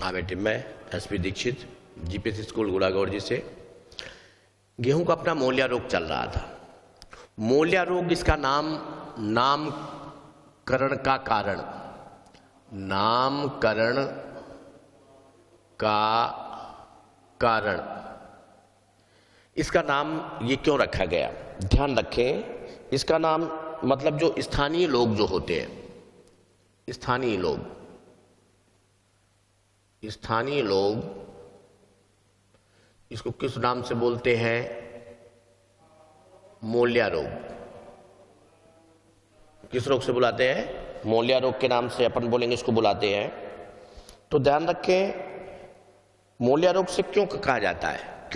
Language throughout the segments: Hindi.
हाँ बेटे, मैं एसपी दीक्षित जीपीएससी स्कूल गुड़ागौर जी से। गेहूं का अपना मोलिया रोग चल रहा था। मोलिया रोग इसका नामकरण का कारण, नामकरण का कारण इसका नाम ये क्यों रखा गया, ध्यान रखें। इसका नाम मतलब जो स्थानीय लोग जो होते हैं, स्थानीय लोग इसको किस नाम से बोलते हैं? मोलिया रोग। किस रोग से बुलाते हैं? मोलिया रोग के नाम से अपन बोलेंगे इसको बुलाते हैं। तो ध्यान रखें, मोलिया रोग से क्यों कहा जाता है?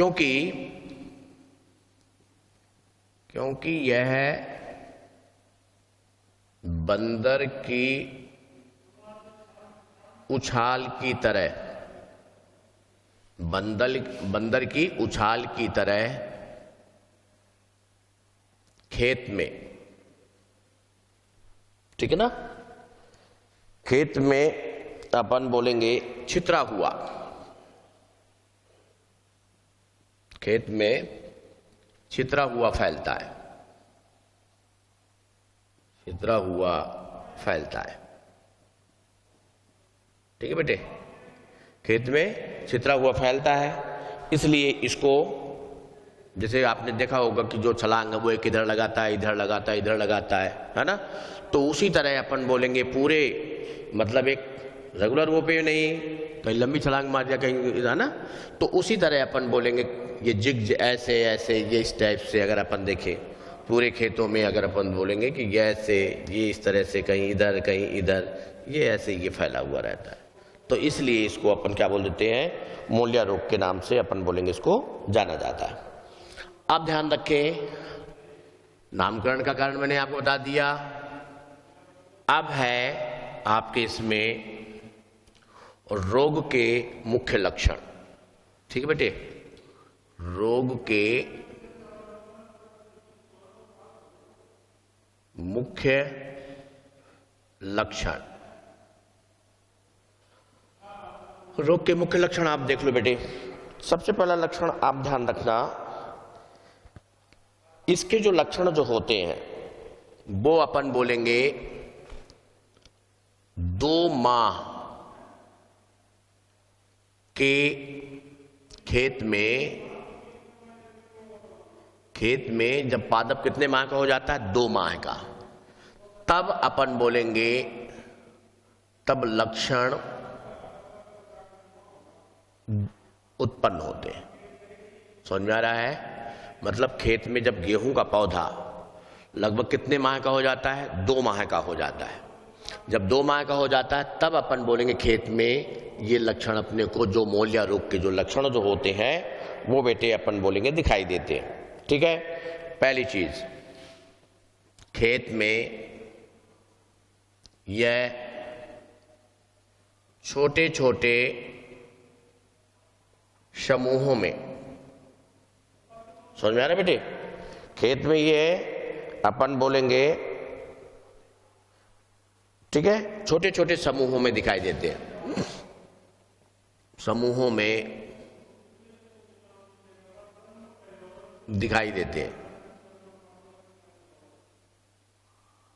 क्योंकि यह बंदर की उछाल की तरह, बंदर की उछाल की तरह खेत में, ठीक है ना, खेत में अपन बोलेंगे छितरा हुआ, खेत में छितरा हुआ फैलता है, छितरा हुआ फैलता है। ठीक है बेटे, खेत में छितरा हुआ फैलता है, इसलिए इसको, जैसे आपने देखा होगा कि जो छलांग है वो एक इधर लगाता है, इधर लगाता है, इधर लगाता है ना। तो उसी तरह अपन बोलेंगे पूरे, मतलब एक रेगुलर वो पे नहीं, कहीं लंबी छलांग मार दिया कहीं, है ना। तो उसी तरह अपन बोलेंगे ये जिग ऐसे ऐसे, ये इस टाइप से अगर अपन देखें पूरे खेतों में, अगर अपन बोलेंगे कि ये ऐसे, ये इस तरह से, कहीं इधर कहीं इधर, ये ऐसे ये फैला हुआ रहता है। तो इसलिए इसको अपन क्या बोल देते हैं? मोलिया रोग के नाम से अपन बोलेंगे इसको जाना जाता है। आप ध्यान रखें, नामकरण का कारण मैंने आपको बता दिया। अब है आपके इसमें रोग के मुख्य लक्षण। ठीक है बेटे, रोग के मुख्य लक्षण। रोग के मुख्य लक्षण आप देख लो बेटे। सबसे पहला लक्षण आप ध्यान रखना, इसके जो लक्षण जो होते हैं वो अपन बोलेंगे 2 माह के खेत में जब पादप कितने माह का हो जाता है? 2 माह का, तब अपन बोलेंगे, तब लक्षण उत्पन्न होते हैं। समझ में आ रहा है? मतलब खेत में जब गेहूं का पौधा लगभग कितने माह का हो जाता है? 2 माह का हो जाता है। जब 2 माह का हो जाता है तब अपन बोलेंगे खेत में ये लक्षण अपने को, जो मोलिया रोग के जो लक्षण जो होते हैं वो बेटे अपन बोलेंगे दिखाई देते हैं। ठीक है, पहली चीज, खेत में यह छोटे छोटे समूहों में, समझ में आ रहा है बेटे? खेत में ये अपन बोलेंगे, ठीक है, छोटे छोटे समूहों में दिखाई देते हैं। समूहों में दिखाई देते हैं,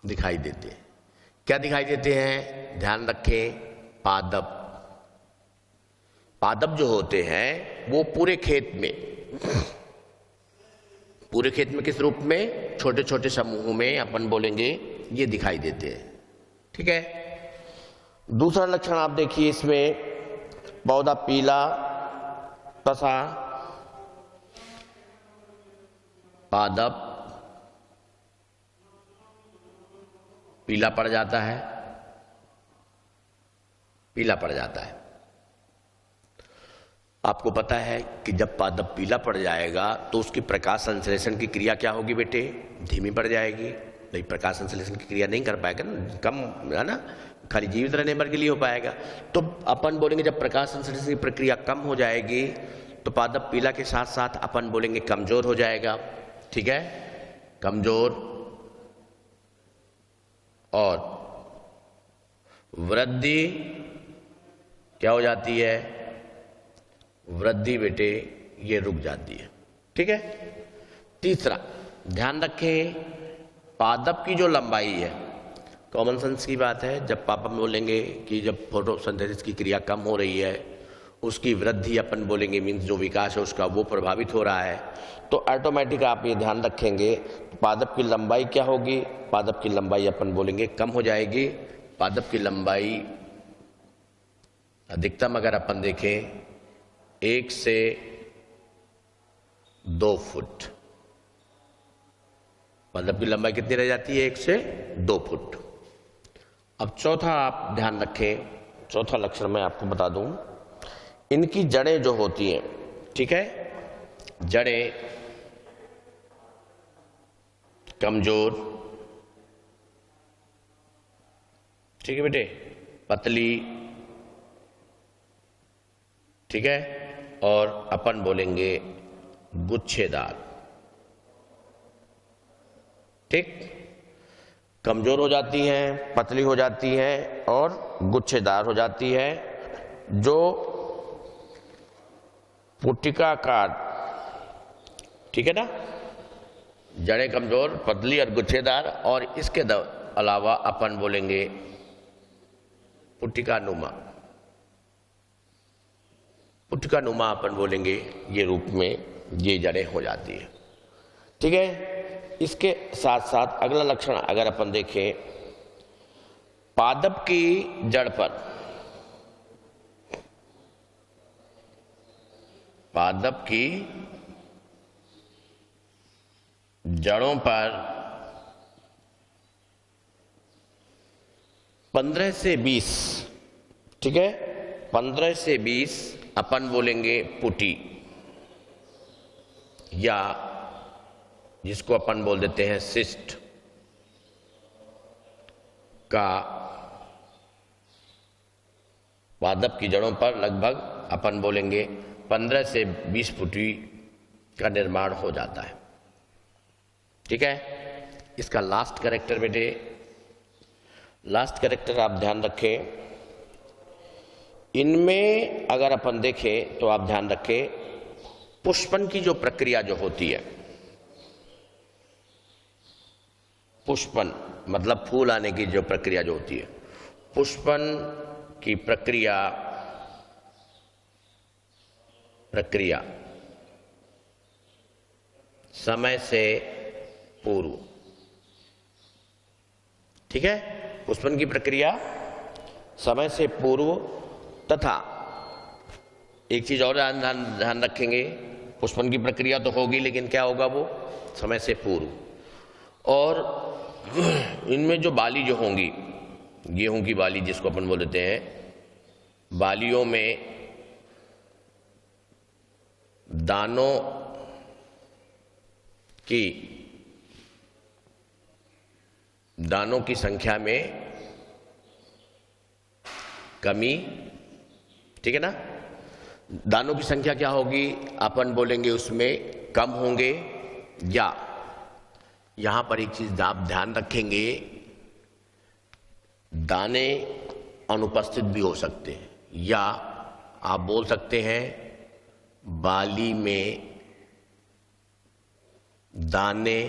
दिखाई देते हैं। क्या दिखाई देते हैं? ध्यान रखें, पादप। पादप जो होते हैं वो पूरे खेत में किस रूप में? छोटे छोटे समूहों में अपन बोलेंगे ये दिखाई देते हैं। ठीक है, दूसरा लक्षण आप देखिए इसमें, पौधा पीला तथा पादप पीला पड़ जाता है, पीला पड़ जाता है। आपको पता है कि जब पादप पीला पड़ जाएगा तो उसकी प्रकाश संश्लेषण की क्रिया क्या होगी बेटे? धीमी पड़ जाएगी। नहीं, प्रकाश संश्लेषण की क्रिया नहीं कर पाएगा ना, कम है ना, खाली जीवित रहने भर के लिए हो पाएगा। तो अपन बोलेंगे जब प्रकाश संश्लेषण की प्रक्रिया कम हो जाएगी तो पादप पीला के साथ साथ अपन बोलेंगे कमजोर हो जाएगा। ठीक है, कमजोर और वृद्धि क्या हो जाती है, वृद्धि बेटे ये रुक जाती है। ठीक है। तीसरा ध्यान रखें, पादप की जो लंबाई है, कॉमन सेंस की बात है, जब पापा बोलेंगे कि जब फोटोसिंथेसिस की क्रिया कम हो रही है, उसकी वृद्धि अपन बोलेंगे मीन्स जो विकास है उसका वो प्रभावित हो रहा है, तो ऑटोमेटिक आप ये ध्यान रखेंगे पादप की लंबाई क्या होगी, पादप की लंबाई अपन बोलेंगे कम हो जाएगी। पादप की लंबाई अधिकतम अगर अपन देखें 1 से 2 फुट, पादप की लंबाई कितनी रह जाती है, 1 से 2 फुट। अब चौथा आप ध्यान रखें, चौथा लक्षण मैं आपको बता दूं, इनकी जड़ें जो होती हैं, ठीक है, जड़ें कमजोर, ठीक है बेटे, पतली, ठीक है, और अपन बोलेंगे गुच्छेदार। ठीक, कमजोर हो जाती हैं, पतली हो जाती हैं और गुच्छेदार हो जाती है, जो पुटिकाकार, ठीक है ना, जड़ें कमजोर, पतली और गुच्छेदार, और इसके अलावा अपन बोलेंगे पुटिकानुमा, पुटिकानुमा अपन बोलेंगे, ये रूप में ये जड़ें हो जाती है। ठीक है। इसके साथ साथ अगला लक्षण अगर अपन देखें, पादप की जड़ पर, पादप की जड़ों पर 15 से 20, ठीक है, 15 से 20 अपन बोलेंगे पुटी, या जिसको अपन बोल देते हैं सिस्ट का, पादप की जड़ों पर लगभग अपन बोलेंगे 15 से 20 पुटी का निर्माण हो जाता है। ठीक है। इसका लास्ट कैरेक्टर बेटे, लास्ट कैरेक्टर आप ध्यान रखें, इनमें अगर अपन देखें तो आप ध्यान रखें, पुष्पन की जो प्रक्रिया जो होती है, पुष्पन मतलब फूल आने की जो प्रक्रिया जो होती है, पुष्पन की प्रक्रिया समय से पूर्व, ठीक है, पुष्पन की प्रक्रिया समय से पूर्व, तथा एक चीज और ध्यान रखेंगे, पुष्पन की प्रक्रिया तो होगी लेकिन क्या होगा, वो समय से पूर्व। और इनमें जो बाली जो होंगी, गेहूं की बाली जिसको अपन बोल देते हैं, बालियों में दानों की संख्या में कमी, ठीक है ना, दानों की संख्या क्या होगी, अपन बोलेंगे उसमें कम होंगे, या यहां पर एक चीज आप ध्यान रखेंगे, दाने अनुपस्थित भी हो सकते हैं, या आप बोल सकते हैं बाली में दाने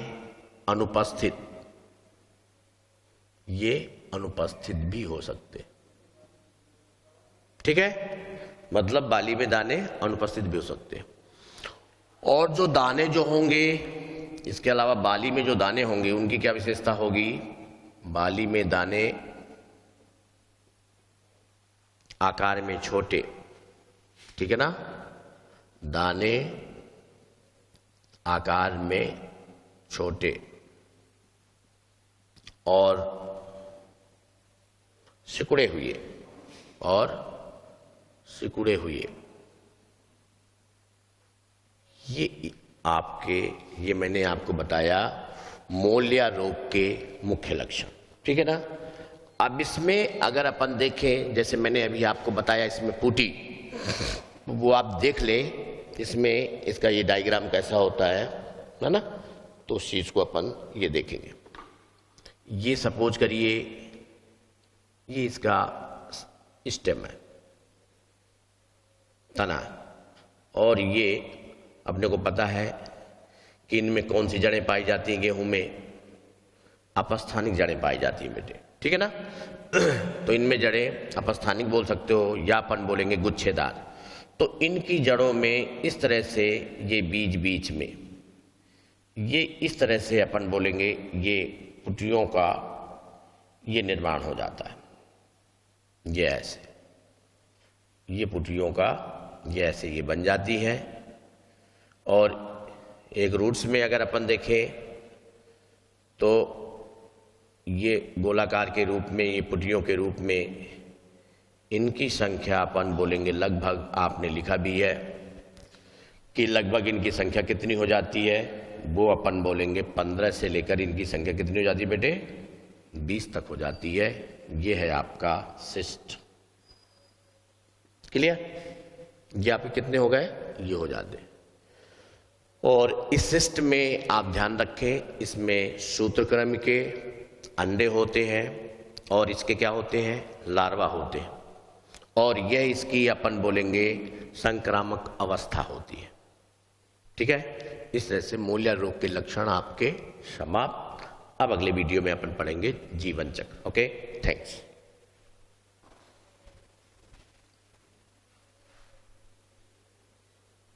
अनुपस्थित, ये अनुपस्थित भी हो सकते, ठीक है, मतलब बाली में दाने अनुपस्थित भी हो सकते हैं। और जो दाने जो होंगे, इसके अलावा बाली में जो दाने होंगे उनकी क्या विशेषता होगी, बाली में दाने आकार में छोटे, ठीक है ना, दाने आकार में छोटे और सिकुड़े हुए, ये मैंने आपको बताया मोलिया रोग के मुख्य लक्षण, ठीक है ना। अब इसमें अगर अपन देखें, जैसे मैंने अभी आपको बताया, इसमें पुटी, वो आप देख लें, इसमें इसका ये डायग्राम कैसा होता है ना, तो उस चीज को अपन ये देखेंगे। ये सपोज करिए ये इसका स्टेम है, तना। और ये अपने को पता है कि इनमें कौन सी जड़ें पाई जाती हैं, गेहूं में अपस्थानिक जड़ें पाई जाती हैं बेटे, ठीक है ना। तो इनमें जड़ें अपस्थानिक बोल सकते हो या अपन बोलेंगे गुच्छेदार। तो इनकी जड़ों में इस तरह से ये बीच बीच में ये इस तरह से अपन बोलेंगे ये पुटियों का ये निर्माण हो जाता है, ये ऐसे, ये पुटियों का ये ऐसे ये बन जाती है। और एक रूट्स में अगर अपन देखें तो ये गोलाकार के रूप में, ये पुटियों के रूप में इनकी संख्या अपन बोलेंगे लगभग, आपने लिखा भी है कि लगभग इनकी संख्या कितनी हो जाती है, वो अपन बोलेंगे 15 से लेकर इनकी संख्या कितनी हो जाती है बेटे, 20 तक हो जाती है। ये है आपका सिस्ट। क्लियर? ये आपके कितने हो गए, ये हो जाते। और इस सिस्ट में आप ध्यान रखें, इसमें सूत्रकृमि के अंडे होते हैं और इसके क्या होते हैं, लार्वा होते हैं। और यह इसकी अपन बोलेंगे संक्रामक अवस्था होती है, ठीक है। इस तरह से मूल्य रोग के लक्षण आपके समाप्त। अब अगले वीडियो में अपन पढ़ेंगे जीवन चक्र। Okay, thanks.